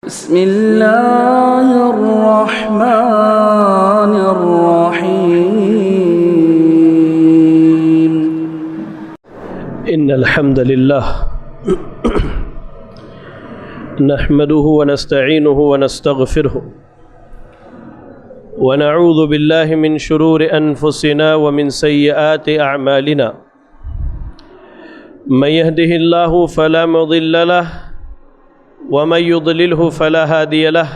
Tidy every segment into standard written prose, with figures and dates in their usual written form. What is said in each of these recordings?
بسم الله الرحمن الرحيم إن الحمد لله نحمده ونستعينه ونستغفره ونعوذ بالله من شرور أنفسنا ومن سيئات أعمالنا من يهده الله فلا مضل له ومن يضلله فلا هادي له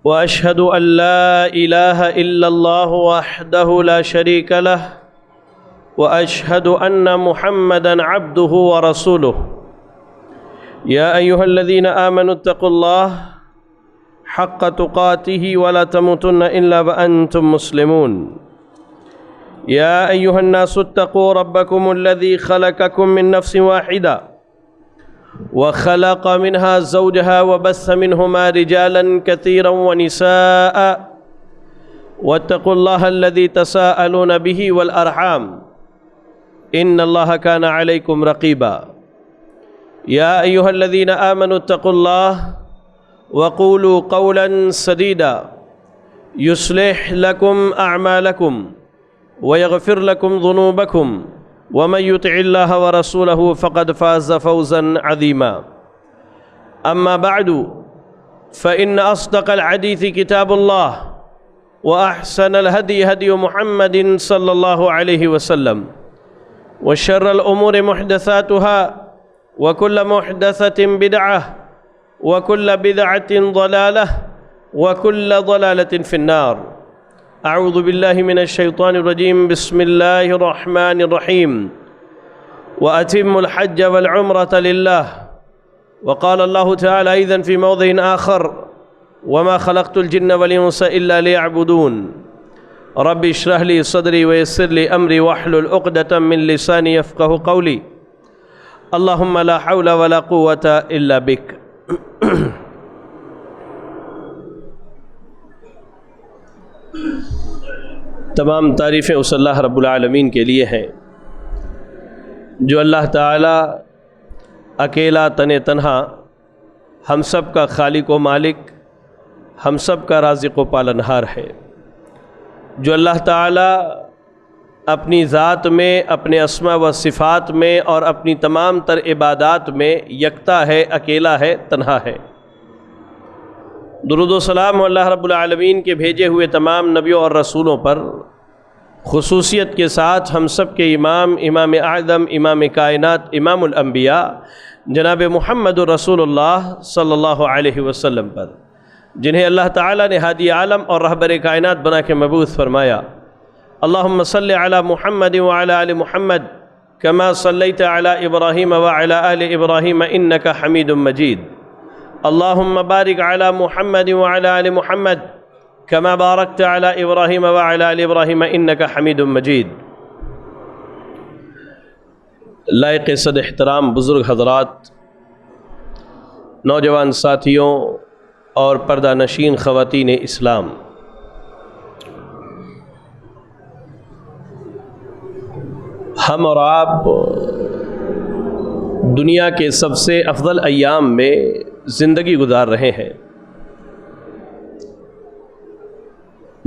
وأشهد أن لا إله إلا الله وحده لا شريك له وأشهد أن محمدًا عبده ورسوله يا أيها الذين آمنوا اتقوا الله حق تقاته ولا تموتن إلا وأنتم مسلمون يا أيها الناس اتقوا ربكم الذي خلقكم من نفس واحدة وخلق منها زوجها وبث منهما رجالا كثيرا ونساء واتقوا الله الذي تساءلون به والأرحام إن الله كان عليكم رقيبا يا أيها الذين آمنوا اتقوا الله وقولوا قولا سديدا يصلح لكم أعمالكم ويغفر لكم ذنوبكم ومن يطع الله ورسوله فقد فاز فوزا عظيما أما بعد فإن أصدق الحديث كتاب الله وأحسن الهدي هدي محمد صلى الله عليه وسلم وشر الأمور محدثاتها وكل محدثة بدعة وكل بدعة ضلالة وكل ضلالة في النار أعوذ بالله من الشيطان الرجيم بسم الله الرحمن الرحيم وأتم الحج والعمرة لله وقال الله تعالى أيضا في موضع آخر وما خلقت الجن والإنس إلا ليعبدون رب اشرح لي صدري ويسر لي أمري واحلل عقدة من لساني يفقه قولي اللهم لا حول ولا قوة إلا بك تمام تعریفیں اس اللہ رب العالمین کے لیے ہیں جو اللہ تعالیٰ اکیلا تنہا ہم سب کا خالق و مالک ہم سب کا رازق و پالنہار ہے، جو اللہ تعالیٰ اپنی ذات میں، اپنے اسماء و صفات میں اور اپنی تمام تر عبادات میں یکتا ہے، اکیلا ہے، تنہا ہے۔ درود و سلام اللہ رب العالمین کے بھیجے ہوئے تمام نبیوں اور رسولوں پر، خصوصیت کے ساتھ ہم سب کے امام اعظم، امام کائنات، امام الانبیاء جناب محمد رسول اللہ صلی اللہ علیہ وسلم پر، جنہیں اللہ تعالیٰ نے ہادی عالم اور رہبر کائنات بنا کے مبعوث فرمایا۔ اللہم صلی علی محمد وعلی آل محمد کما صلیت علی ابراہیم وعلی آل ابراہیم انک حمید مجید۔ اللہم بارک علی محمد وعلی آل محمد کما بارکت علی ابراہیم وعلی آل ابراہیم انک حمید مجید۔ لائق صد احترام بزرگ حضرات، نوجوان ساتھیوں اور پردہ نشین خواتین اسلام، ہم اور آپ دنیا کے سب سے افضل ایام میں زندگی گزار رہے ہیں،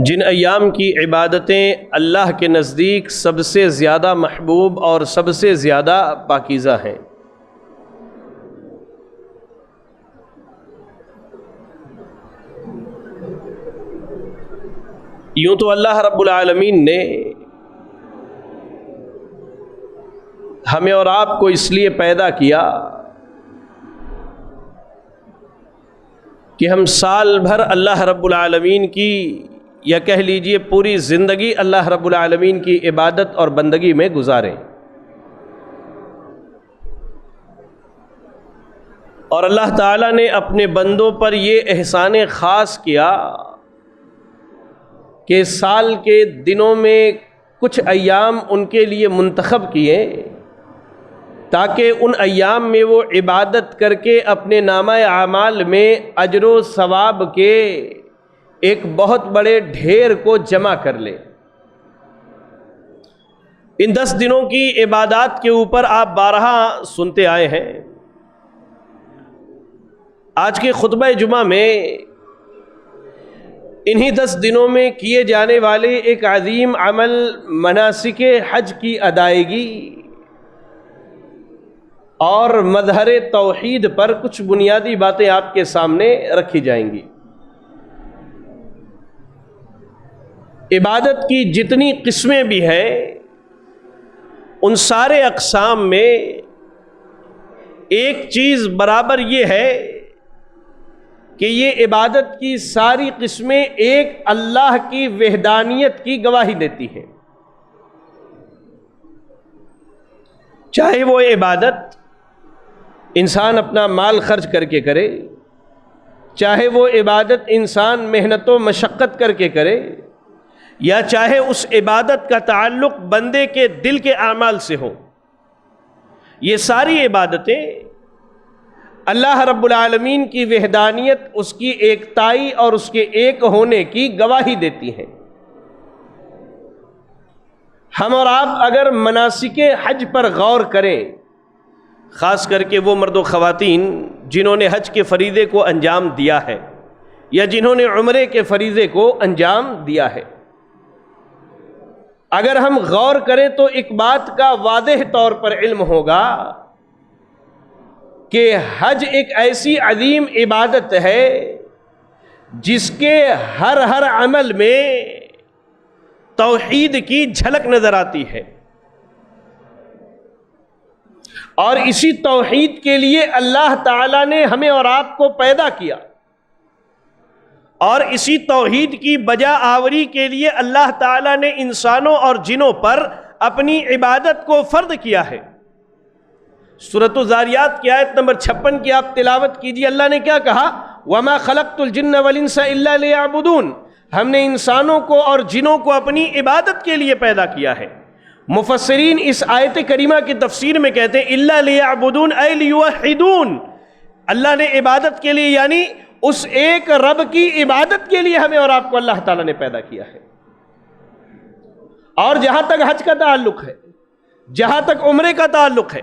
جن ایام کی عبادتیں اللہ کے نزدیک سب سے زیادہ محبوب اور سب سے زیادہ پاکیزہ ہیں۔ یوں تو اللہ رب العالمین نے ہمیں اور آپ کو اس لیے پیدا کیا کہ ہم سال بھر اللہ رب العالمین کی، یا کہہ لیجئے پوری زندگی اللہ رب العالمین کی عبادت اور بندگی میں گزاریں، اور اللہ تعالیٰ نے اپنے بندوں پر یہ احسان خاص کیا کہ سال کے دنوں میں کچھ ایام ان کے لیے منتخب کیے تاکہ ان ایام میں وہ عبادت کر کے اپنے نامہ اعمال میں اجر و ثواب کے ایک بہت بڑے ڈھیر کو جمع کر لے۔ ان 10 دنوں کی عبادات کے اوپر آپ بارہا سنتے آئے ہیں آج کے خطبہ جمعہ میں انہی 10 دنوں میں کیے جانے والے ایک عظیم عمل مناسک حج کی ادائیگی اور مظہر توحید پر کچھ بنیادی باتیں آپ کے سامنے رکھی جائیں گی۔ عبادت کی جتنی قسمیں بھی ہیں ان سارے اقسام میں ایک چیز برابر یہ ہے کہ یہ عبادت کی ساری قسمیں ایک اللہ کی وحدانیت کی گواہی دیتی ہیں، چاہے وہ عبادت انسان اپنا مال خرچ کر کے کرے، چاہے وہ عبادت انسان محنت و مشقت کر کے کرے، یا چاہے اس عبادت کا تعلق بندے کے دل کے اعمال سے ہو، یہ ساری عبادتیں اللہ رب العالمین کی وحدانیت، اس کی ایکتائی اور اس کے ایک ہونے کی گواہی دیتی ہیں۔ ہم اور آپ اگر مناسک حج پر غور کریں، خاص کر کے وہ مرد و خواتین جنہوں نے حج کے فریضے کو انجام دیا ہے یا جنہوں نے عمرے کے فریضے کو انجام دیا ہے، اگر ہم غور کریں تو ایک بات کا واضح طور پر علم ہوگا کہ حج ایک ایسی عظیم عبادت ہے جس کے ہر عمل میں توحید کی جھلک نظر آتی ہے، اور اسی توحید کے لیے اللہ تعالیٰ نے ہمیں اور آپ کو پیدا کیا، اور اسی توحید کی بجا آوری کے لیے اللہ تعالیٰ نے انسانوں اور جنوں پر اپنی عبادت کو فرض کیا ہے۔ سورۃ الذاریات کی آیت نمبر 56 کی آپ تلاوت کیجیے، اللہ نے کیا کہا؟ وَمَا خَلَقْتُ الْجِنَّ وَالْإِنسَ إِلَّا لِيَعْبُدُونَ، ہم نے انسانوں کو اور جنوں کو اپنی عبادت کے لیے پیدا کیا ہے۔ مفسرین اس آیت کریمہ کی تفسیر میں کہتے ہیں إِلَّا لِيَعْبُدُونَ أَيْ لِيُوَحِّدُونَ، اللہ نے عبادت کے لیے یعنی اس ایک رب کی عبادت کے لیے ہمیں اور آپ کو اللہ تعالیٰ نے پیدا کیا ہے۔ اور جہاں تک حج کا تعلق ہے، جہاں تک عمرے کا تعلق ہے،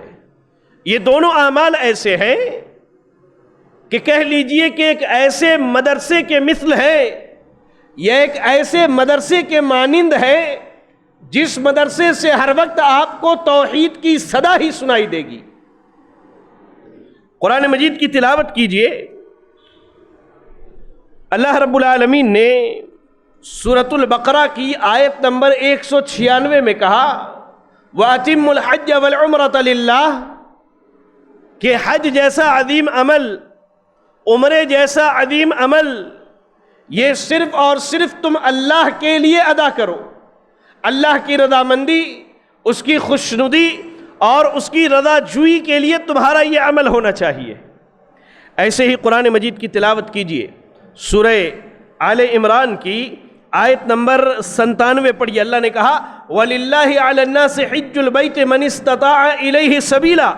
یہ دونوں اعمال ایسے ہیں کہ کہہ لیجئے کہ ایک ایسے مدرسے کے مثل ہے یا ایک ایسے مدرسے کے مانند ہے جس مدرسے سے ہر وقت آپ کو توحید کی صدا ہی سنائی دے گی۔ قرآن مجید کی تلاوت کیجئے، اللہ رب العالمین نے سورۃ البقرہ کی آیت نمبر 196 میں کہا وَأَتِمُّ الْحَجَّ وَالْعُمْرَةَ لِلَّهِ، کہ حج جیسا عظیم عمل، عمرے جیسا عظیم عمل، یہ صرف اور صرف تم اللہ کے لیے ادا کرو۔ اللہ کی رضامندی، اس کی خوشنودی اور اس کی رضا جوئی کے لیے تمہارا یہ عمل ہونا چاہیے۔ ایسے ہی قرآن مجید کی تلاوت کیجئے، سورہ آل عمران کی آیت نمبر 97 پڑھیے، اللہ نے کہا وَلِلَّهِ عَلَى النَّاسِ حِجُّ الْبَيْتِ مَنِ اسْتَطَاعَ إِلَيْهِ سَبِيلًا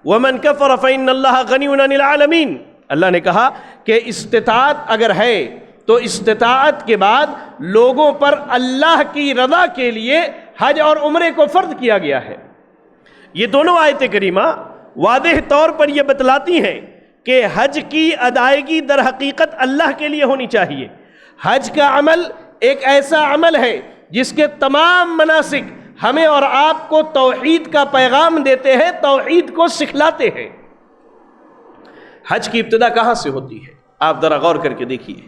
وَمَنْ كَفَرَ فَإِنَّ اللَّهَ غَنِيٌّ عَنِ الْعَالَمِينَ، اللہ نے کہا کہ استطاعت اگر ہے تو استطاعت کے بعد لوگوں پر اللہ کی رضا کے لیے حج اور عمرے کو فرض کیا گیا ہے۔ یہ دونوں آیت کریمہ واضح طور پر یہ بتلاتی ہیں کہ حج کی ادائیگی در حقیقت اللہ کے لیے ہونی چاہیے۔ حج کا عمل ایک ایسا عمل ہے جس کے تمام مناسک ہمیں اور آپ کو توحید کا پیغام دیتے ہیں، توحید کو سکھلاتے ہیں۔ حج کی ابتدا کہاں سے ہوتی ہے؟ آپ ذرا غور کر کے دیکھیے۔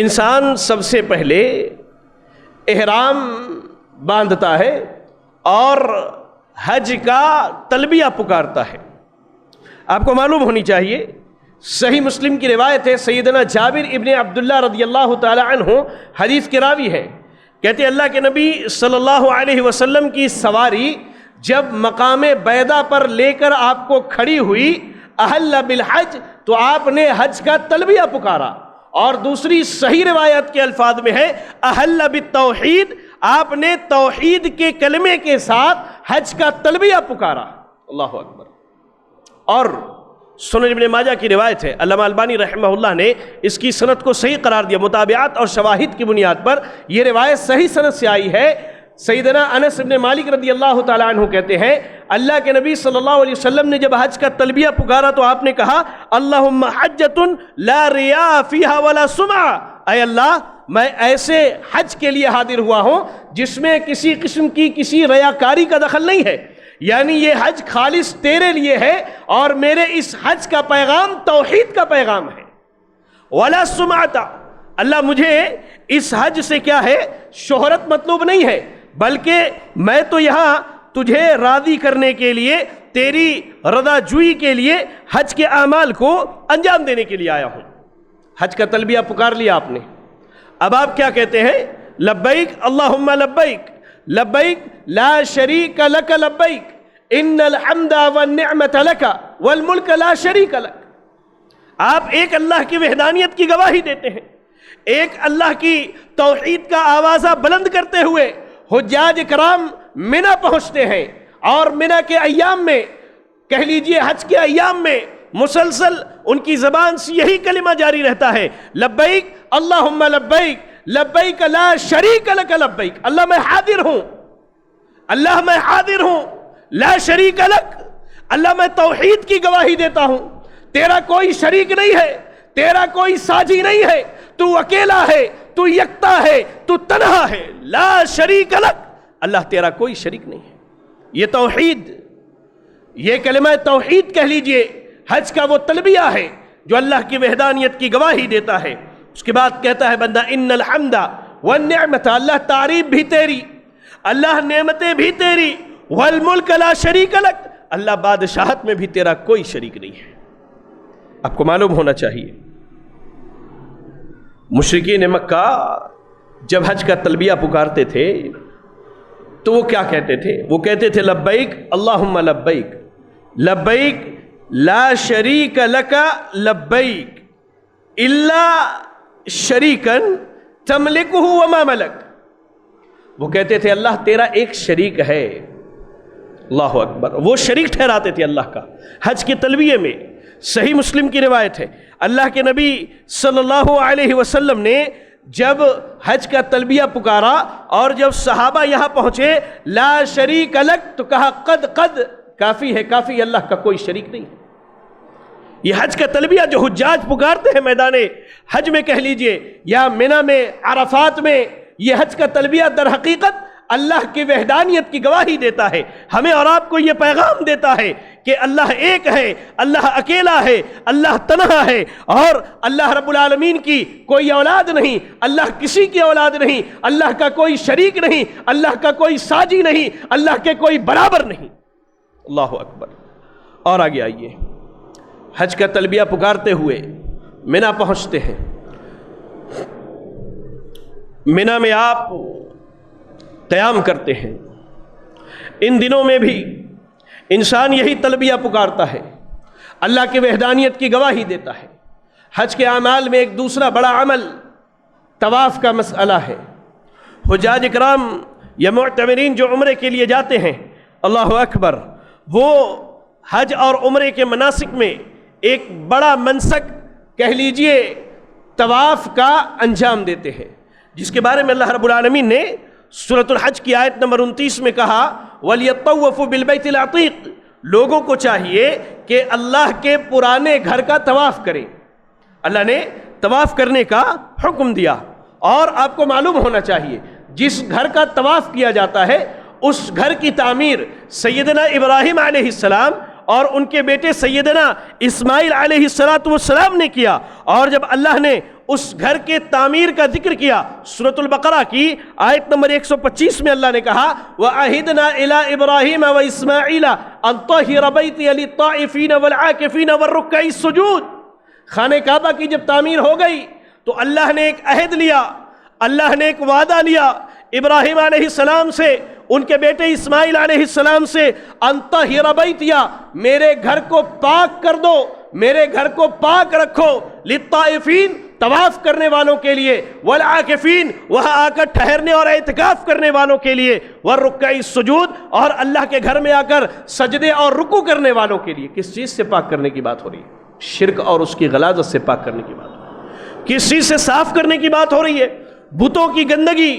انسان سب سے پہلے احرام باندھتا ہے اور حج کا تلبیہ پکارتا ہے۔ آپ کو معلوم ہونی چاہیے، صحیح مسلم کی روایت ہے، سیدنا جابر ابن عبداللہ رضی اللہ تعالی عنہ حدیث کے راوی ہے، کہتے ہیں اللہ کے نبی صلی اللہ علیہ وسلم کی سواری جب مقام بیضا پر لے کر آپ کو کھڑی ہوئی، احل بالحج، تو آپ نے حج کا تلبیہ پکارا، اور دوسری صحیح روایت کے الفاظ میں ہے احل بالتوحید، آپ نے توحید کے کلمے کے ساتھ حج کا تلبیہ پکارا۔ اللہ اکبر۔ اور سنن ابن ماجہ کی روایت ہے، علامہ البانی رحمہ اللہ نے اس کی سند کو صحیح قرار دیا، مطابعات اور شواہد کی بنیاد پر یہ روایت صحیح سند سے آئی ہے سیدنا انس بن مالک رضی اللہ تعالیٰ عنہ کہتے ہیں اللہ کے نبی صلی اللہ علیہ وسلم نے جب حج کا تلبیہ پکارا تو آپ نے کہا اللہم حجۃ لا ریاء فیہا ولا سمعہ، اے اللہ میں ایسے حج کے لیے حاضر ہوا ہوں جس میں کسی قسم کی کسی ریاکاری کا دخل نہیں ہے، یعنی یہ حج خالص تیرے لیے ہے اور میرے اس حج کا پیغام توحید کا پیغام ہے۔ ولا سمعۃ، اللہ مجھے اس حج سے کیا ہے شہرت مطلوب نہیں ہے، بلکہ میں تو یہاں تجھے راضی کرنے کے لیے، تیری رضا جوئی کے لیے حج کے اعمال کو انجام دینے کے لیے آیا ہوں۔ حج کا تلبیہ پکار لیا آپ نے، اب آپ کیا کہتے ہیں؟ لبیک اللہم لبیک لبیک لا شریک لک لبیک ان الحمد والنعمت لک والملک لا شریک لک۔ آپ ایک اللہ کی وحدانیت کی گواہی دیتے ہیں، ایک اللہ کی توحید کا آوازہ بلند کرتے ہوئے حجاج کرام منی پہنچتے ہیں، اور منی کے ایام میں، کہہ لیجئے حج کے ایام میں مسلسل ان کی زبان سے یہی کلمہ جاری رہتا ہے، لبیک اللہم لبیک لبیک لا شریک لک لبیک، اللہ میں حاضر ہوں، اللہ میں حاضر ہوں، لا شریک لک، اللہ میں توحید کی گواہی دیتا ہوں، تیرا کوئی شریک نہیں ہے، تیرا کوئی ساجی نہیں ہے، تو اکیلا ہے، تو یکتا ہے، تو تنہا ہے، لا شریک لک، اللہ تیرا کوئی شریک نہیں ہے۔ یہ توحید، یہ کلمہ توحید کہہ لیجئے حج کا وہ تلبیہ ہے جو اللہ کی وحدانیت کی گواہی دیتا ہے۔ اس کے بعد کہتا ہے بندہ ان الحمد والنعمت، اللہ تعریف بھی تیری، اللہ نعمتیں بھی تیری، والملک لا شریک لک، اللہ بادشاہت میں بھی تیرا کوئی شریک نہیں ہے۔ آپ کو معلوم ہونا چاہیے مشرکین مکہ جب حج کا تلبیہ پکارتے تھے تو وہ کیا کہتے تھے؟ وہ کہتے تھے لبیک اللہم لبیک لبیک لا شریک لک لبیک الا شریکا تملکہ وما ملک۔ وہ کہتے تھے اللہ تیرا ایک شریک ہے، اللہ اکبر، وہ شریک ٹھہراتے تھے اللہ کا حج کے تلبیہ میں۔ صحیح مسلم کی روایت ہے، اللہ کے نبی صلی اللہ علیہ وسلم نے جب حج کا تلبیہ پکارا اور جب صحابہ یہاں پہنچے لا شریک لک تو کہا قد قد، کافی ہے کافی، اللہ کا کوئی شریک نہیں ہے۔ یہ حج کا تلبیہ جو حجاج پکارتے ہیں میدان حج میں کہہ لیجئے یا منی میں، عرفات میں، یہ حج کا تلبیہ در حقیقت اللہ کی وحدانیت کی گواہی دیتا ہے، ہمیں اور آپ کو یہ پیغام دیتا ہے کہ اللہ ایک ہے، اللہ اکیلا ہے، اللہ تنہا ہے، اور اللہ رب العالمین کی کوئی اولاد نہیں، اللہ کسی کی اولاد نہیں، اللہ کا کوئی شریک نہیں، اللہ کا کوئی ساجی نہیں، اللہ کے کوئی برابر نہیں۔ اللہ اکبر۔ اور آگے آئیے، حج کا تلبیہ پکارتے ہوئے منی پہنچتے ہیں۔ منی میں آپ قیام کرتے ہیں، ان دنوں میں بھی انسان یہی تلبیہ پکارتا ہے، اللہ کی وحدانیت کی گواہی دیتا ہے۔ حج کے اعمال میں ایک دوسرا بڑا عمل طواف کا مسئلہ ہے۔ حجاج اکرام یا معتمرین جو عمرے کے لیے جاتے ہیں، اللہ اکبر، وہ حج اور عمرے کے مناسک میں ایک بڑا منسک کہہ لیجئے طواف کا انجام دیتے ہیں، جس کے بارے میں اللہ رب العالمین نے سورۃ الحج کی آیت نمبر 29 میں کہا وَلْيَطَّوَّفُوا بِالْبَيْتِ الْعَتِيقِ، لوگوں کو چاہیے کہ اللہ کے پرانے گھر کا طواف کریں۔ اللہ نے طواف کرنے کا حکم دیا، اور آپ کو معلوم ہونا چاہیے جس گھر کا طواف کیا جاتا ہے اس گھر کی تعمیر سیدنا ابراہیم علیہ السلام اور ان کے بیٹے سیدنا اسماعیل علیہ السلام نے کیا، اور جب اللہ نے اس گھر کے تعمیر کا ذکر کیا سورۃ البقرہ کی آیت نمبر 125 میں اللہ نے کہا وَعَهِدْنَا إِلَىٰ إِبْرَاهِيمَ وَإِسْمَاعِيلَ أَن طَهِّرَ بَيْتِيَ لِلطَّائِفِينَ وَالْعَاكِفِينَ وَالرُّكَّعِ السُّجُودِ۔ خانہ کعبہ کی جب تعمیر ہو گئی تو اللہ نے ایک عہد لیا، اللہ نے ایک وعدہ لیا ابراہیم علیہ السلام سے، ان کے بیٹے اسماعیل علیہ السلام سے، ان طہر بیتیا، میرے گھر کو پاک کر دو، میرے گھر کو پاک رکھو، للطائفین، طواف کرنے والوں کے لیے، والعاکفین، وہاں آ کر ٹھہرنے اور اعتکاف کرنے والوں کے لیے، والرکع السجود، اور اللہ کے گھر میں آ کر سجدے اور رکوع کرنے والوں کے لیے۔ کس چیز سے پاک کرنے کی بات ہو رہی ہے؟ شرک اور اس کی غلاظت سے پاک کرنے کی بات ہو رہی ہے۔ کس چیز سے صاف کرنے کی بات ہو رہی ہے؟ بتوں کی گندگی،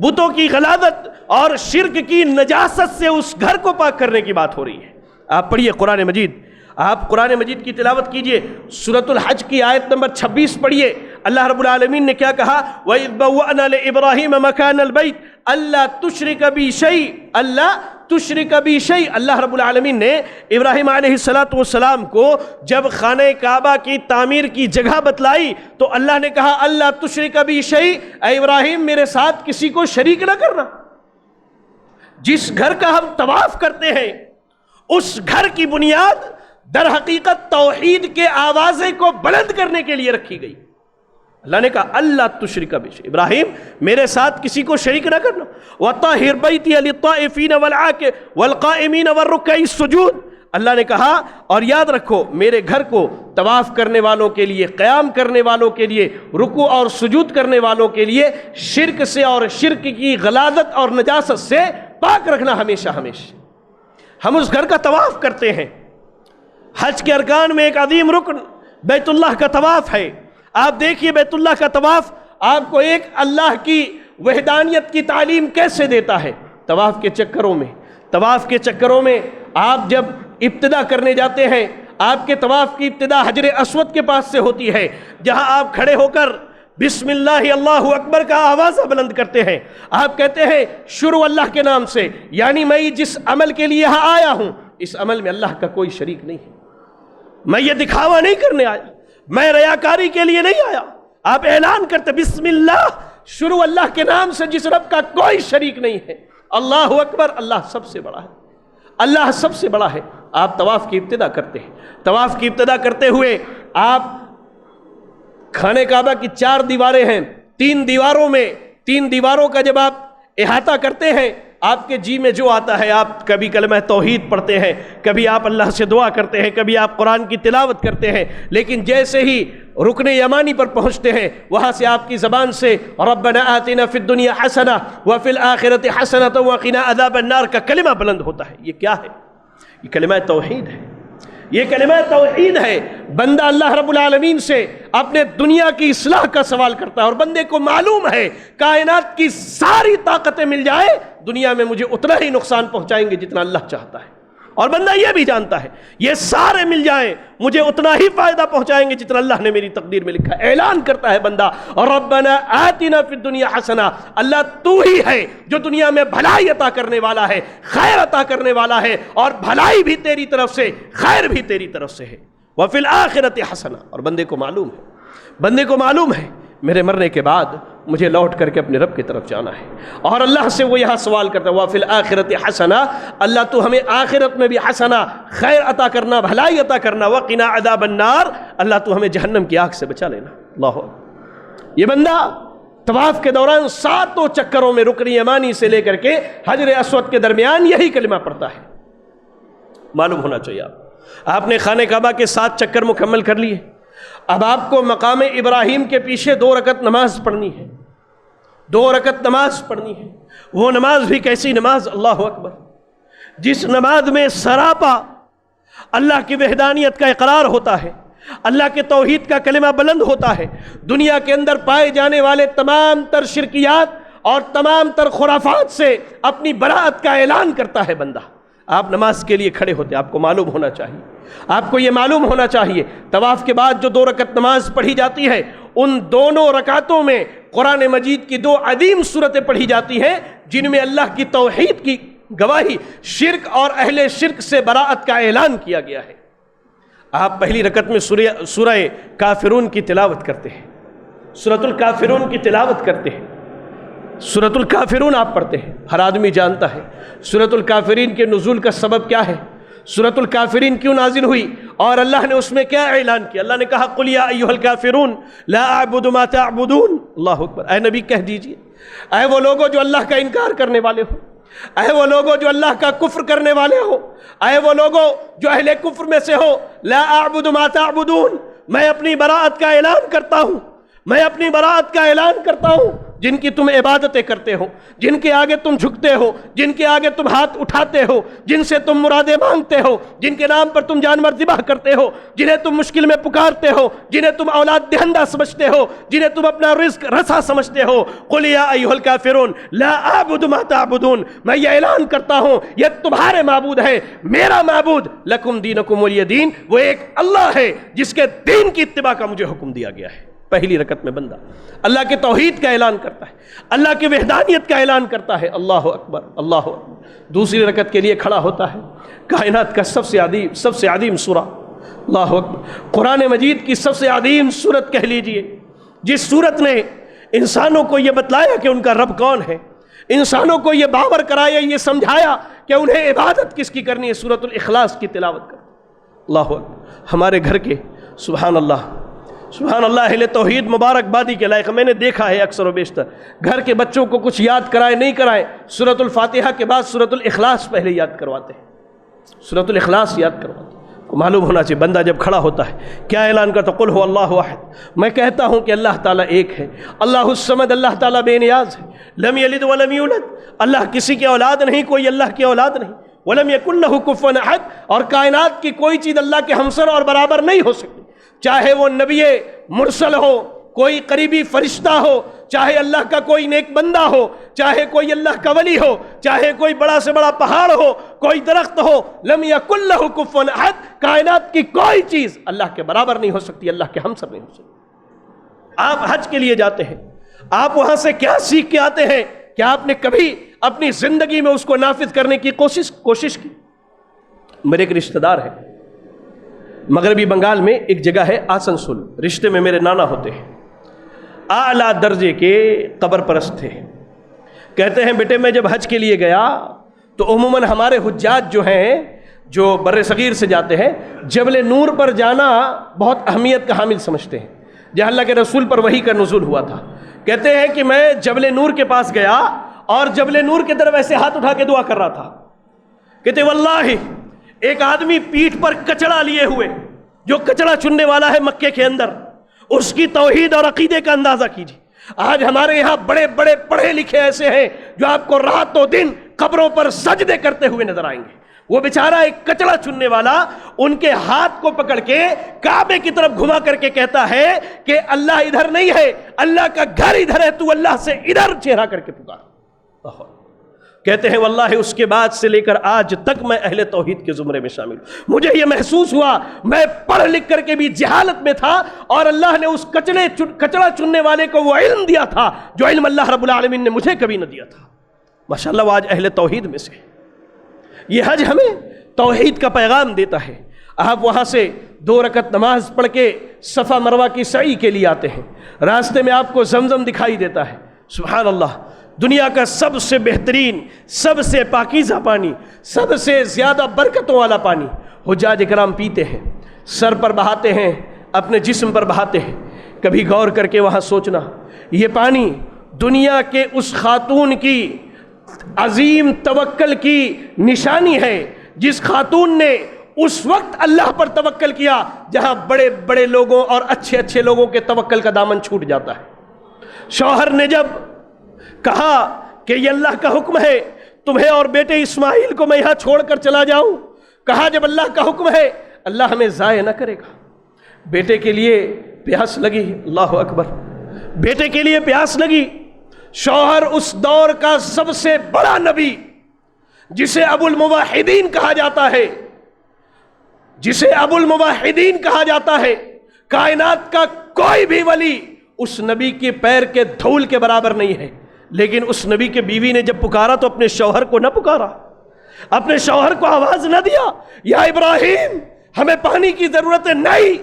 بتوں کی غلاظت، اور شرک کی نجاست سے اس گھر کو پاک کرنے کی بات ہو رہی ہے۔ آپ پڑھیے قرآن مجید، آپ قرآن مجید کی تلاوت کیجئے، سورۃ الحج کی آیت نمبر 26 پڑھیے۔ اللہ رب العالمین نے کیا کہا؟ وَإِذْ بَوَّأْنَا لِإِبْرَاهِيمَ مَكَانَ الْبَيْتِ أَلَّا تُشْرِكَ بِي شَيْءًا أَلَّا تُشْرِكَ بِي شَيْءً۔ اللہ رب العالمین نے ابراہیم علیہ السلام کو جب خانہ کعبہ کی تعمیر کی جگہ بتلائی تو اللہ نے کہا اللہ تشرک بی شیء، اے ابراہیم میرے ساتھ کسی کو شریک نہ کرنا۔ جس گھر کا ہم طواف کرتے ہیں اس گھر کی بنیاد در حقیقت توحید کے آوازے کو بلند کرنے کے لیے رکھی گئی۔ اللہ نے کہا اللہ تشرک بی شیء، ابراہیم میرے ساتھ کسی کو شریک نہ کرنا۔ وَطَهِّرْ بَيْتِيَ لِلطَّائِفِينَ وَالْقَائِمِينَ وَالرُّكَّعِ السُّجُودِ، اللہ نے کہا اور یاد رکھو میرے گھر کو طواف کرنے والوں کے لیے، قیام کرنے والوں کے لیے، رکوع اور سجود کرنے والوں کے لیے شرک سے اور شرک کی غلاظت اور نجاست سے پاک رکھنا ہمیشہ ہمیشہ۔ ہم اس گھر کا طواف کرتے ہیں، حج کے ارکان میں ایک عظیم رکن بیت اللہ کا طواف ہے۔ آپ دیکھیے بیت اللہ کا طواف آپ کو ایک اللہ کی وحدانیت کی تعلیم کیسے دیتا ہے۔ طواف کے چکروں میں آپ جب ابتدا کرنے جاتے ہیں، آپ کے طواف کی ابتدا حجر اسود کے پاس سے ہوتی ہے، جہاں آپ کھڑے ہو کر بسم اللہ اللہ اکبر کا آوازہ بلند کرتے ہیں۔ آپ کہتے ہیں شروع اللہ کے نام سے، یعنی میں جس عمل کے لیے یہاں آیا ہوں اس عمل میں اللہ کا کوئی شریک نہیں ہے، میں یہ دکھاوا نہیں کرنے آیا، میں ریاکاری کے لیے نہیں آیا۔ آپ اعلان کرتے بسم اللہ، شروع اللہ کے نام سے جس رب کا کوئی شریک نہیں ہے، اللہ اکبر، اللہ سب سے بڑا ہے، اللہ سب سے بڑا ہے۔ آپ طواف کی ابتدا کرتے ہیں، طواف کی ابتدا کرتے ہوئے آپ خانہ کعبہ کی 4 دیواریں ہیں، 3 دیواروں کا جب آپ احاطہ کرتے ہیں آپ کے جی میں جو آتا ہے، آپ کبھی کلمہ توحید پڑھتے ہیں، کبھی آپ اللہ سے دعا کرتے ہیں، کبھی آپ قرآن کی تلاوت کرتے ہیں، لیکن جیسے ہی رکن یمانی پر پہنچتے ہیں وہاں سے آپ کی زبان سے ربنا آتنا فی الدنیا حسنہ وفی الآخرۃ حسنۃ وقنا عذاب النار کا کلمہ بلند ہوتا ہے۔ یہ کیا ہے؟ یہ کلمہ توحید ہے، یہ کلمہ توحید ہے۔ بندہ اللہ رب العالمین سے اپنے دنیا کی اصلاح کا سوال کرتا ہے اور بندے کو معلوم ہے کائنات کی ساری طاقتیں مل جائے دنیا میں مجھے اتنا ہی نقصان پہنچائیں گے جتنا اللہ چاہتا ہے، اور بندہ یہ بھی جانتا ہے یہ سارے مل جائیں مجھے اتنا ہی فائدہ پہنچائیں گے جتنا اللہ نے میری تقدیر میں لکھا ہے۔ اعلان کرتا ہے بندہ ربنا آتنا فی الدنیا حسنہ، اللہ تو ہی ہے جو دنیا میں بھلائی عطا کرنے والا ہے، خیر عطا کرنے والا ہے، اور بھلائی بھی تیری طرف سے، خیر بھی تیری طرف سے ہے۔ وفی الآخرۃ حسنہ، اور بندے کو معلوم ہے میرے مرنے کے بعد مجھے لوٹ کر کے اپنے رب کی طرف جانا ہے، اور اللہ سے وہ یہاں سوال کرتا ہے وَفِي الْآخِرَةِ حَسَنَةً، اللہ تو ہمیں آخرت میں بھی حسنہ، خیر عطا کرنا، بھلائی عطا کرنا، وَقِنَا عَذَابَ النَّارِ، اللہ تو ہمیں جہنم کی آگ سے بچا لینا۔ اللہ اکبر۔ یہ بندہ طواف کے دوران 7 چکروں میں رکن یمانی سے لے کر کے حجر اسود کے درمیان یہی کلمہ پڑھتا ہے۔ معلوم ہونا چاہیے آپ نے خانہ کعبہ کے 7 چکر مکمل کر لیے، اب آپ کو مقام ابراہیم کے پیچھے 2 رکعت نماز پڑھنی ہے، 2 رکعت نماز پڑھنی ہے۔ وہ نماز بھی کیسی نماز؟ اللہ اکبر، جس نماز میں سراپا اللہ کی وحدانیت کا اقرار ہوتا ہے، اللہ کے توحید کا کلمہ بلند ہوتا ہے، دنیا کے اندر پائے جانے والے تمام تر شرکیات اور تمام تر خرافات سے اپنی براءت کا اعلان کرتا ہے بندہ۔ آپ نماز کے لیے کھڑے ہوتے، آپ کو معلوم ہونا چاہیے، آپ کو یہ معلوم ہونا چاہیے طواف کے بعد جو 2 رکعت نماز پڑھی جاتی ہے ان دونوں رکعتوں میں قرآن مجید کی 2 عظیم سورتیں پڑھی جاتی ہیں جن میں اللہ کی توحید کی گواہی، شرک اور اہل شرک سے براءت کا اعلان کیا گیا ہے۔ آپ پہلی رکعت میں سورہ کافرون کی تلاوت کرتے ہیں، سورۃ الکافرون کی تلاوت کرتے ہیں، سورۃ الکافرون آپ پڑھتے ہیں۔ ہر آدمی جانتا ہے سورۃ الکافرین کے نزول کا سبب کیا ہے، سورۃ الکافرین کیوں نازل ہوئی، اور اللہ نے اس میں کیا اعلان کیا۔ اللہ نے کہا قل یا ایھا الکافرون لا اعبد ما تعبدون۔ اللہ اکبر، اے نبی کہہ دیجئے، اے وہ لوگوں جو اللہ کا انکار کرنے والے ہو، اے وہ لوگوں جو اللہ کا کفر کرنے والے ہو، اے وہ لوگوں جو اہل کفر میں سے ہو، لا اعبد ما تعبدون، میں اپنی براءت کا اعلان کرتا ہوں، میں اپنی برات کا اعلان کرتا ہوں جن کی تم عبادتیں کرتے ہو، جن کے آگے تم جھکتے ہو، جن کے آگے تم ہاتھ اٹھاتے ہو، جن سے تم مرادیں مانگتے ہو، جن کے نام پر تم جانور ذبح کرتے ہو، جنہیں تم مشکل میں پکارتے ہو، جنہیں تم اولاد دہندہ سمجھتے ہو، جنہیں تم اپنا رزق رسا سمجھتے ہو، قل یا ایھا الکافرون لا اعبد ما تعبدون، میں یہ اعلان کرتا ہوں یہ تمہارے معبود ہے، میرا معبود لکم دینکم ولی دین، وہ ایک اللہ ہے جس کے دین کی اتباع کا مجھے حکم دیا گیا ہے۔ پہلی رکعت میں بندہ اللہ کے توحید کا اعلان کرتا ہے، اللہ کی وحدانیت کا اعلان کرتا ہے، اللہ اکبر اللہ اکبر۔ دوسری رکعت کے لیے کھڑا ہوتا ہے کائنات کا سب سے عظیم سورہ، اللہ اکبر، قرآن مجید کی سب سے عظیم سورت کہہ لیجئے، جس سورت نے انسانوں کو یہ بتلایا کہ ان کا رب کون ہے، انسانوں کو یہ باور کرایا، یہ سمجھایا کہ انہیں عبادت کس کی کرنی ہے، سورۃ الاخلاص کی تلاوت کر۔ اللہ اکبر۔ ہمارے گھر کے سبحان اللہ اہل توحید مبارکبادی کے لائق، میں نے دیکھا ہے اکثر و بیشتر گھر کے بچوں کو کچھ یاد کرائے نہیں کرائے، سورۃ الفاتحہ کے بعد سورۃ الاخلاص پہلے یاد کرواتے ہیں، سورۃ الاخلاص یاد کرواتے ہیں۔ کو معلوم ہونا چاہیے بندہ جب کھڑا ہوتا ہے کیا اعلان کرتا، قل هو اللہ احد، میں کہتا ہوں کہ اللہ تعالیٰ ایک ہے، اللہ الصمد، اللہ تعالیٰ بے نیاز ہے، لم یلد ولم یولد، اللہ کسی کی اولاد نہیں، کوئی اللہ کی اولاد نہیں، ولم یکن لہ کفوا احد، اور کائنات کی کوئی چیز اللہ کے ہمسر اور برابر نہیں ہو سکتی، چاہے وہ نبی مرسل ہو، کوئی قریبی فرشتہ ہو، چاہے اللہ کا کوئی نیک بندہ ہو، چاہے کوئی اللہ کا ولی ہو، چاہے کوئی بڑا سے بڑا پہاڑ ہو، کوئی درخت ہو، لم یکن لہ کفوا احد، کائنات کی کوئی چیز اللہ کے برابر نہیں ہو سکتی، اللہ کے ہمسر نہیں ہو سکتی۔ آپ حج کے لیے جاتے ہیں، آپ وہاں سے کیا سیکھ کے آتے ہیں؟ کیا آپ نے کبھی اپنی زندگی میں اس کو نافذ کرنے کی کوشش کی؟ میرے ایک رشتہ دار ہے مغربی بنگال میں، ایک جگہ ہے آسنسول، رشتے میں میرے نانا ہوتے ہیں، اعلیٰ درجے کے قبر پرست تھے۔ کہتے ہیں بیٹے میں جب حج کے لیے گیا تو عموماً ہمارے حجاج جو ہیں جو بر صغیر سے جاتے ہیں، جبل نور پر جانا بہت اہمیت کا حامل سمجھتے ہیں، جہاں اللہ کے رسول پر وحی کا نزول ہوا تھا۔ کہتے ہیں کہ میں جبل نور کے پاس گیا اور جبل نور کی طرف ایسے ہاتھ اٹھا کے دعا کر رہا تھا، کہتے واللہ ایک آدمی پیٹھ پر کچڑا لیے ہوئے، جو کچڑا چننے والا ہے مکے کے اندر، اس کی توحید اور عقیدے کا اندازہ کیجیے۔ آج ہمارے یہاں بڑے بڑے پڑھے لکھے ایسے ہیں جو آپ کو رات و دن قبروں پر سجدے کرتے ہوئے نظر آئیں گے، وہ بیچارہ ایک کچڑا چننے والا ان کے ہاتھ کو پکڑ کے کعبے کی طرف گھما کر کے کہتا ہے کہ اللہ ادھر نہیں ہے، اللہ کا گھر ادھر ہے، تو اللہ سے ادھر چہرہ کر کے پکار۔ کہتے ہیں واللہ اس کے بعد سے لے کر آج تک میں اہل توحید کے زمرے میں شامل ہوں۔ مجھے یہ محسوس ہوا میں پڑھ لکھ کر کے بھی جہالت میں تھا، اور اللہ نے اس کچڑا چننے والے کو وہ علم دیا تھا جو علم اللہ رب العالمین نے مجھے کبھی نہ دیا تھا۔ ماشاءاللہ وہ آج اہل توحید میں سے۔ یہ حج ہمیں توحید کا پیغام دیتا ہے۔ آپ وہاں سے 2 رکعت نماز پڑھ کے صفا مروہ کی سعی کے لیے آتے ہیں، راستے میں آپ کو زمزم دکھائی دیتا ہے، سبحان اللہ، دنیا کا سب سے بہترین، سب سے پاکیزہ پانی، سب سے زیادہ برکتوں والا پانی حجاج اکرام پیتے ہیں، سر پر بہاتے ہیں، اپنے جسم پر بہاتے ہیں۔ کبھی غور کر کے وہاں سوچنا، یہ پانی دنیا کے اس خاتون کی عظیم توکل کی نشانی ہے جس خاتون نے اس وقت اللہ پر توکل کیا جہاں بڑے بڑے لوگوں اور اچھے اچھے لوگوں کے توکل کا دامن چھوٹ جاتا ہے۔ شوہر نے جب کہا کہ یہ اللہ کا حکم ہے تمہیں اور بیٹے اسماعیل کو میں یہاں چھوڑ کر چلا جاؤں، کہا جب اللہ کا حکم ہے اللہ ہمیں ضائع نہ کرے گا۔ بیٹے کے لیے پیاس لگی، اللہ اکبر، بیٹے کے لیے پیاس لگی۔ شوہر اس دور کا سب سے بڑا نبی جسے ابو الموحدین کہا جاتا ہے، جسے ابو الموحدین کہا جاتا ہے، کائنات کا کوئی بھی ولی اس نبی کے پیر کے دھول کے برابر نہیں ہے، لیکن اس نبی کے بیوی نے جب پکارا تو اپنے شوہر کو نہ پکارا، اپنے شوہر کو آواز نہ دیا، یا ابراہیم ہمیں پانی کی ضرورت نہیں،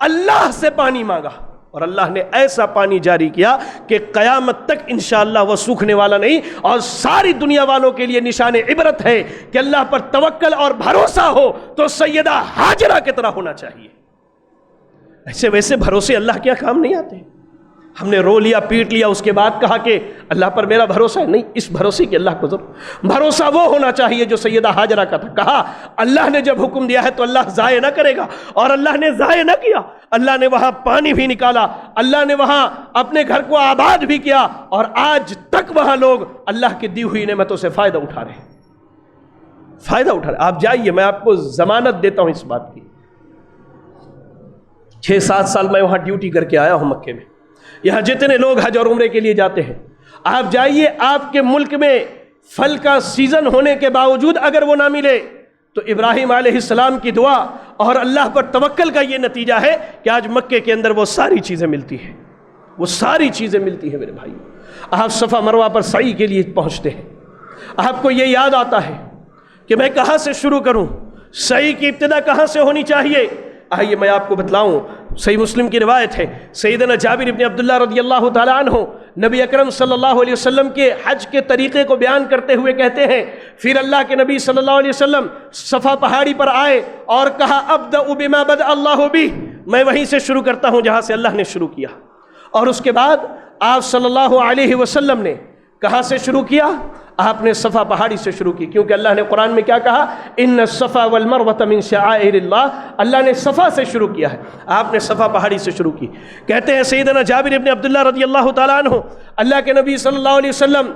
اللہ سے پانی مانگا، اور اللہ نے ایسا پانی جاری کیا کہ قیامت تک انشاءاللہ وہ سوکھنے والا نہیں، اور ساری دنیا والوں کے لیے نشان عبرت ہے کہ اللہ پر توکل اور بھروسہ ہو تو سیدہ ہاجرہ کی طرح ہونا چاہیے۔ ایسے ویسے بھروسے اللہ کے کام نہیں آتے، ہم نے رو لیا پیٹ لیا، اس کے بعد کہا کہ اللہ پر میرا بھروسہ ہے؟ نہیں، اس بھروسے کہ اللہ کو ضرور بھروسہ وہ ہونا چاہیے جو سیدہ ہاجرہ کا تھا۔ کہا اللہ نے جب حکم دیا ہے تو اللہ ضائع نہ کرے گا، اور اللہ نے ضائع نہ کیا۔ اللہ نے وہاں پانی بھی نکالا، اللہ نے وہاں اپنے گھر کو آباد بھی کیا، اور آج تک وہاں لوگ اللہ کی دی ہوئی نعمتوں سے فائدہ اٹھا رہے ہیں، فائدہ اٹھا رہے ہیں۔ آپ جائیے، میں آپ کو ضمانت دیتا ہوں اس بات کی۔ 6-7 سال میں وہاں ڈیوٹی کر کے آیا ہوں مکے میں۔ یہاں جتنے لوگ حج اور عمرے کے لیے جاتے ہیں، آپ جائیے، آپ کے ملک میں پھل کا سیزن ہونے کے باوجود اگر وہ نہ ملے تو ابراہیم علیہ السلام کی دعا اور اللہ پر توکل کا یہ نتیجہ ہے کہ آج مکے کے اندر وہ ساری چیزیں ملتی ہیں، وہ ساری چیزیں ملتی ہیں۔ میرے بھائی، آپ صفا مروہ پر سعی کے لیے پہنچتے ہیں، آپ کو یہ یاد آتا ہے کہ میں کہاں سے شروع کروں، سعی کی ابتدا کہاں سے ہونی چاہیے؟ آئیے میں آپ کو بتلاؤں۔ صحیح مسلم کی روایت ہے، سیدنا جابر بن عبداللہ رضی اللہ تعالیٰ عنہ نبی اکرم صلی اللہ علیہ وسلم کے حج کے طریقے کو بیان کرتے ہوئے کہتے ہیں، پھر اللہ کے نبی صلی اللہ علیہ وسلم صفا پہاڑی پر آئے اور کہا ابدأ بما بدأ اللہ بہ، میں وہیں سے شروع کرتا ہوں جہاں سے اللہ نے شروع کیا۔ اور اس کے بعد آپ صلی اللہ علیہ وسلم نے کہاں سے شروع کیا؟ آپ نے صفا پہاڑی سے شروع کی، کیونکہ اللہ نے قرآن میں کیا کہا؟ ان الصفا والمروۃ من شعائر اللہ، اللہ نے صفا سے شروع کیا ہے، آپ نے صفا پہاڑی سے شروع کی۔ کہتے ہیں سیدنا جابر بن عبداللہ رضی اللہ تعالیٰ عنہ، اللہ کے نبی صلی اللہ علیہ وسلم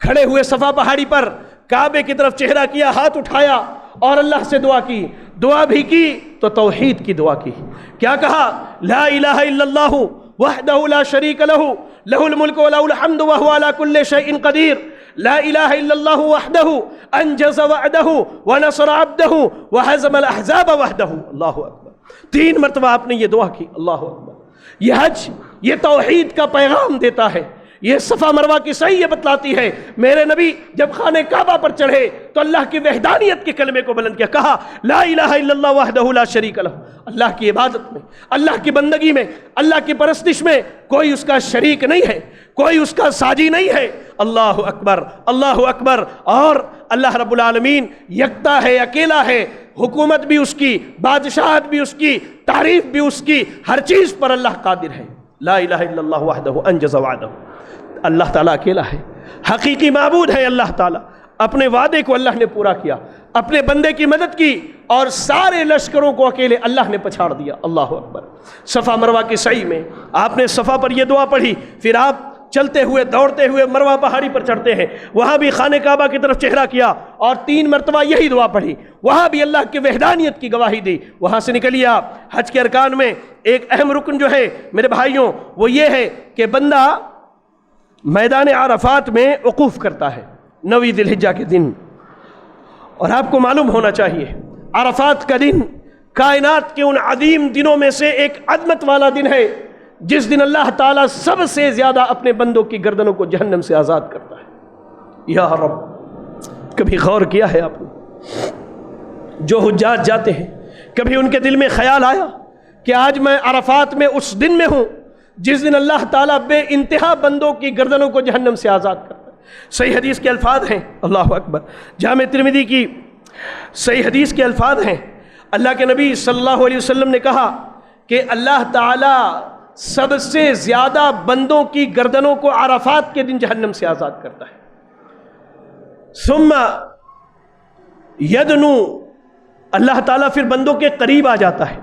کھڑے ہوئے صفا پہاڑی پر، کعبے کی طرف چہرہ کیا، ہاتھ اٹھایا اور اللہ سے دعا کی۔ دعا بھی کی تو توحید کی دعا کی۔ کیا کہا؟ لا الہ الا اللہ وحدہ لا شریک لہ لہ الملک ولہ الحمد وہو علی کل شیء قدیر، لا الہ الا اللہ وحدہ انجز وعدہ ونصر عبدہ وہزم الاحزاب وحدہ۔ اللہ اکبر، 3 مرتبہ آپ نے یہ دعا کی۔ اللہ اکبر، یہ حج یہ توحید کا پیغام دیتا ہے، یہ صفا مروہ کی صحیح یہ بتلاتی ہے۔ میرے نبی جب خانہ کعبہ پر چڑھے تو اللہ کی وحدانیت کے کلمے کو بلند کیا، کہا لا الہ الا اللہ وحدہ لا شریک لہ، اللہ کی عبادت میں، اللہ کی بندگی میں، اللہ کی پرستش میں کوئی اس کا شریک نہیں ہے، کوئی اس کا ساجی نہیں ہے۔ اللہ اکبر، اللہ اکبر۔ اور اللہ رب العالمین یکتا ہے، اکیلا ہے، حکومت بھی اس کی، بادشاہت بھی اس کی، تعریف بھی اس کی، ہر چیز پر اللہ قادر ہے۔ لا الہ الا اللہ وحدہ انجز وعدہ، اللہ تعالیٰ اکیلا ہے، حقیقی معبود ہے اللہ تعالیٰ۔ اپنے وعدے کو اللہ نے پورا کیا، اپنے بندے کی مدد کی، اور سارے لشکروں کو اکیلے اللہ نے پچھاڑ دیا۔ اللہ اکبر۔ صفا مروہ کی سعی میں آپ نے صفا پر یہ دعا پڑھی، پھر آپ چلتے ہوئے دوڑتے ہوئے مروہ پہاڑی پر چڑھتے ہیں، وہاں بھی خانہ کعبہ کی طرف چہرہ کیا اور 3 مرتبہ یہی دعا پڑھی، وہاں بھی اللہ کی وحدانیت کی گواہی دی۔ وہاں سے نکلیے آپ، حج کے ارکان میں ایک اہم رکن جو ہے میرے بھائیوں وہ یہ ہے کہ بندہ میدان عرفات میں وقوف کرتا ہے 9 ذی الحجہ کے دن۔ اور آپ کو معلوم ہونا چاہیے عرفات کا دن کائنات کے ان عظیم دنوں میں سے ایک عظمت والا دن ہے، جس دن اللہ تعالیٰ سب سے زیادہ اپنے بندوں کی گردنوں کو جہنم سے آزاد کرتا ہے۔ یا رب، کبھی غور کیا ہے آپ نے؟ جو حجاج جاتے ہیں، کبھی ان کے دل میں خیال آیا کہ آج میں عرفات میں اس دن میں ہوں جس دن اللہ تعالیٰ بے انتہا بندوں کی گردنوں کو جہنم سے آزاد کرتا ہے؟ صحیح حدیث کے الفاظ ہیں، اللہ اکبر، جامع ترمذی کی صحیح حدیث کے الفاظ ہیں، اللہ کے نبی صلی اللہ علیہ وسلم نے کہا کہ اللہ تعالیٰ سب سے زیادہ بندوں کی گردنوں کو عرفات کے دن جہنم سے آزاد کرتا ہے۔ ثم یدنو، اللہ تعالیٰ پھر بندوں کے قریب آ جاتا ہے۔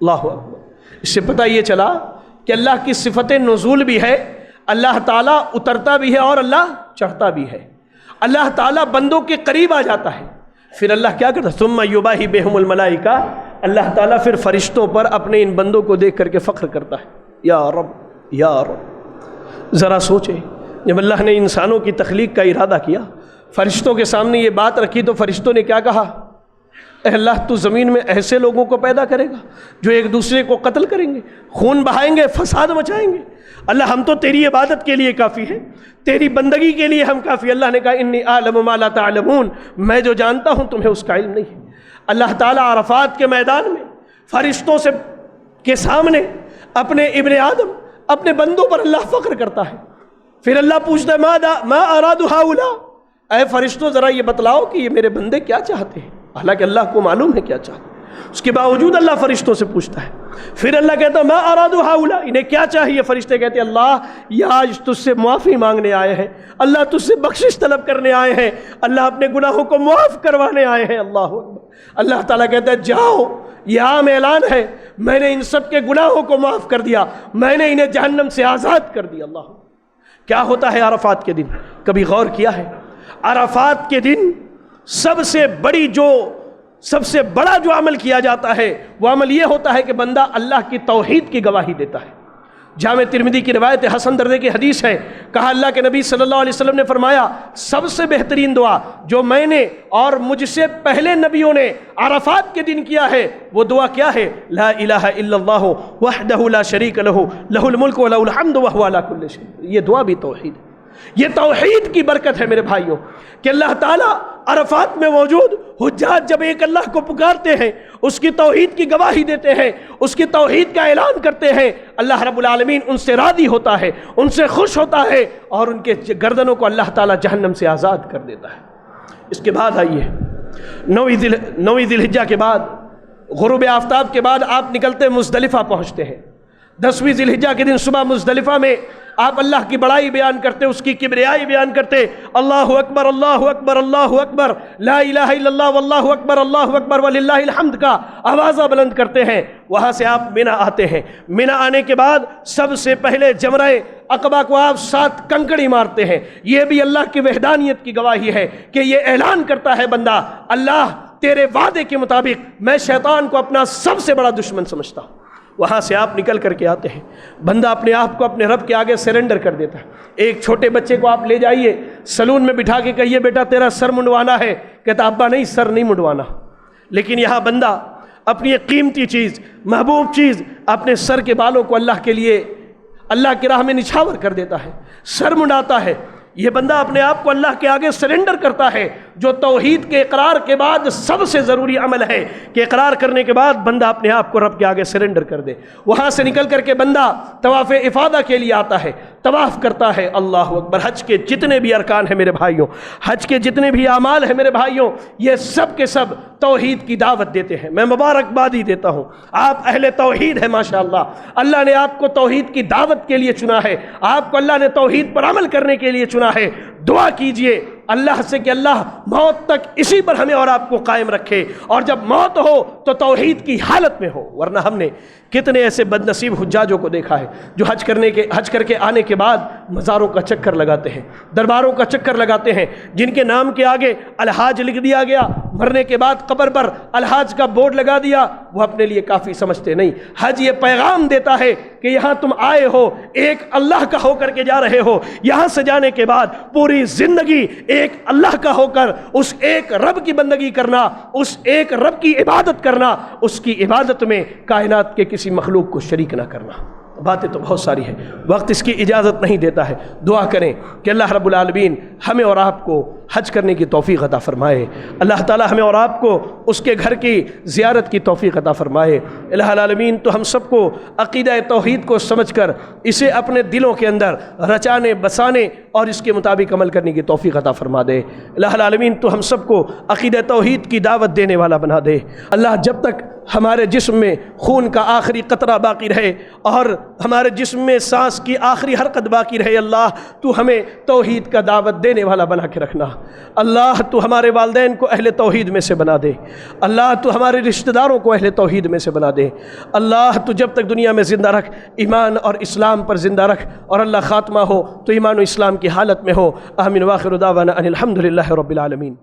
اللہ اکبر۔ اس سے پتہ یہ چلا کہ اللہ کی صفت نزول بھی ہے، اللہ تعالیٰ اترتا بھی ہے اور اللہ چڑھتا بھی ہے۔ اللہ تعالیٰ بندوں کے قریب آ جاتا ہے، پھر اللہ کیا کرتا ہے؟ ثم یباہی بہم الملائکہ، اللہ تعالیٰ پھر فرشتوں پر اپنے ان بندوں کو دیکھ کر کے فخر کرتا ہے۔ یا رب، یا رب، ذرا سوچیں، جب اللہ نے انسانوں کی تخلیق کا ارادہ کیا، فرشتوں کے سامنے یہ بات رکھی تو فرشتوں نے کیا کہا؟ اے اللہ، تو زمین میں ایسے لوگوں کو پیدا کرے گا جو ایک دوسرے کو قتل کریں گے، خون بہائیں گے، فساد مچائیں گے۔ اللہ، ہم تو تیری عبادت کے لیے کافی ہیں، تیری بندگی کے لیے ہم کافی۔ اللہ نے کہا انی اعلم ما لا تعلمون، میں جو جانتا ہوں تمہیں اس کا علم نہیں ہے۔ اللہ تعالیٰ عرفات کے میدان میں فرشتوں کے سامنے اپنے ابن آدم، اپنے بندوں پر اللہ فخر کرتا ہے۔ پھر اللہ پوچھتا ہے ما اراد ہؤلاء، اے فرشتوں ذرا یہ بتلاؤ کہ یہ میرے بندے کیا چاہتے ہیں؟ حالانکہ اللہ کو معلوم ہے کیا چاہتے ہیں۔ اس کے باوجود اللہ فرشتوں سے پوچھتا ہے. پھر اللہ کہتا ہے ما ارادوا ہؤلاء، انہیں کیا چاہیے؟ فرشتے کہتے ہیں اللہ یہ آج تجھ سے معافی مانگنے آئے ہیں، اللہ تجھ سے بخشش طلب کرنے آئے ہیں، اللہ اپنے گناہوں کو معاف کروانے آئے ہیں. اللہ اکبر. اللہ تعالیٰ کہتا ہے جاؤ، یہ عام اعلان ہے، میں نے ان سب کے گناہوں کو معاف کر دیا، میں نے انہیں جہنم سے آزاد کر دیا. اللہ کیا ہوتا ہے عرفات کے دن؟ کبھی غور کیا ہے؟ عرفات کے دن سب سے بڑا جو عمل کیا جاتا ہے وہ عمل یہ ہوتا ہے کہ بندہ اللہ کی توحید کی گواہی دیتا ہے. جامع ترمذی کی روایت حسن درجے کی حدیث ہے، کہا اللہ کے نبی صلی اللہ علیہ وسلم نے فرمایا سب سے بہترین دعا جو میں نے اور مجھ سے پہلے نبیوں نے عرفات کے دن کیا ہے وہ دعا کیا ہے؟ لا الہ الا اللہ وحدہ لا شریک لہ لہ الملک و لہ الحمد وہو علی کل شیء. یہ دعا بھی توحید ہے. یہ توحید کی برکت ہے میرے بھائیوں کہ اللہ تعالیٰ عرفات میں موجود حجاج جب ایک اللہ کو پکارتے ہیں، اس کی توحید کی گواہی دیتے ہیں، اس کی توحید کا اعلان کرتے ہیں، اللہ رب العالمین ان سے راضی ہوتا ہے، ان سے خوش ہوتا ہے اور ان کے گردنوں کو اللہ تعالیٰ جہنم سے آزاد کر دیتا ہے. اس کے بعد آئیے 9 ذی الحجہ کے بعد، غروب آفتاب کے بعد آپ نکلتے مزدلفہ پہنچتے ہیں. 10ویں ذی الحجہ کے دن صبح مزدلفہ میں آپ اللہ کی بڑائی بیان کرتے، اس کی کبریائی بیان کرتے. اللہ اکبر اللہ اکبر اللہ اکبر لا الہ الا اللہ واللہ اکبر اللہ اکبر وللہ الحمد کا آوازہ بلند کرتے ہیں. وہاں سے آپ منی آتے ہیں. منی آنے کے بعد سب سے پہلے جمرہ عقبہ کو آپ 7 کنکڑی مارتے ہیں. یہ بھی اللہ کی وحدانیت کی گواہی ہے کہ یہ اعلان کرتا ہے بندہ اللہ تیرے وعدے کے مطابق میں شیطان کو اپنا سب سے بڑا دشمن سمجھتا ہوں. وہاں سے آپ نکل کر کے آتے ہیں. بندہ اپنے آپ کو اپنے رب کے آگے سرنڈر کر دیتا ہے. ایک چھوٹے بچے کو آپ لے جائیے سلون میں بٹھا کے کہیے بیٹا تیرا سر منڈوانا ہے، کہتا ابا نہیں سر نہیں منڈوانا. لیکن یہاں بندہ اپنی ایک قیمتی چیز، محبوب چیز، اپنے سر کے بالوں کو اللہ کے لیے اللہ کی راہ میں نچھاور کر دیتا ہے، سر منڈاتا ہے. یہ بندہ اپنے آپ کو اللہ کے آگے سرنڈر کرتا ہے، جو توحید کے اقرار کے بعد سب سے ضروری عمل ہے کہ اقرار کرنے کے بعد بندہ اپنے آپ کو رب کے آگے سرنڈر کر دے. وہاں سے نکل کر کے بندہ طواف افادہ کے لیے آتا ہے، طواف کرتا ہے. اللہ اکبر. حج کے جتنے بھی ارکان ہیں میرے بھائیوں، حج کے جتنے بھی اعمال ہیں میرے بھائیوں، یہ سب کے سب توحید کی دعوت دیتے ہیں. میں مبارکبادی دیتا ہوں، آپ اہل توحید ہیں ماشاءاللہ. اللہ نے آپ کو توحید کی دعوت کے لیے چنا ہے، آپ کو اللہ نے توحید پر عمل کرنے کے لیے چنا ہے. دعا کیجئے اللہ سے کہ اللہ موت تک اسی پر ہمیں اور آپ کو قائم رکھے، اور جب موت ہو تو توحید کی حالت میں ہو. ورنہ ہم نے کتنے ایسے بد نصیب حجاجوں کو دیکھا ہے جو حج کر کے آنے کے بعد مزاروں کا چکر لگاتے ہیں، درباروں کا چکر لگاتے ہیں، جن کے نام کے آگے الحاج لکھ دیا گیا، مرنے کے بعد قبر پر الحاج کا بورڈ لگا دیا. وہ اپنے لیے کافی سمجھتے نہیں. حج یہ پیغام دیتا ہے کہ یہاں تم آئے ہو، ایک اللہ کا ہو کر کے جا رہے ہو. یہاں سے جانے کے بعد پوری زندگی ایک اللہ کا ہو کر اس ایک رب کی بندگی کرنا، اس ایک رب کی عبادت کرنا، اس کی عبادت میں کائنات کے کسی مخلوق کو شریک نہ کرنا. باتیں تو بہت ساری ہیں، وقت اس کی اجازت نہیں دیتا ہے. دعا کریں کہ اللہ رب العالمین ہمیں اور آپ کو حج کرنے کی توفیق عطا فرمائے. اللہ تعالی ہمیں اور آپ کو اس کے گھر کی زیارت کی توفیق عطا فرمائے. الہ العالمین تو ہم سب کو عقیدہ توحید کو سمجھ کر اسے اپنے دلوں کے اندر رچانے بسانے اور اس کے مطابق عمل کرنے کی توفیق عطا فرما دے. الہ العالمین تو ہم سب کو عقیدہ توحید کی دعوت دینے والا بنا دے. اللہ جب تک ہمارے جسم میں خون کا آخری قطرہ باقی رہے اور ہمارے جسم میں سانس کی آخری حرکت باقی رہے، اللہ تو ہمیں توحید کا دعوت دینے والا بنا کے رکھنا. اللہ تو ہمارے والدین کو اہل توحید میں سے بنا دے. اللہ تو ہمارے رشتہ داروں کو اہل توحید میں سے بنا دے. اللہ تو جب تک دنیا میں زندہ رکھ ایمان اور اسلام پر زندہ رکھ، اور اللہ خاتمہ ہو تو ایمان و اسلام کی حالت میں ہو. آمین. واخر دعوانا ان الحمد للہ رب العالمین.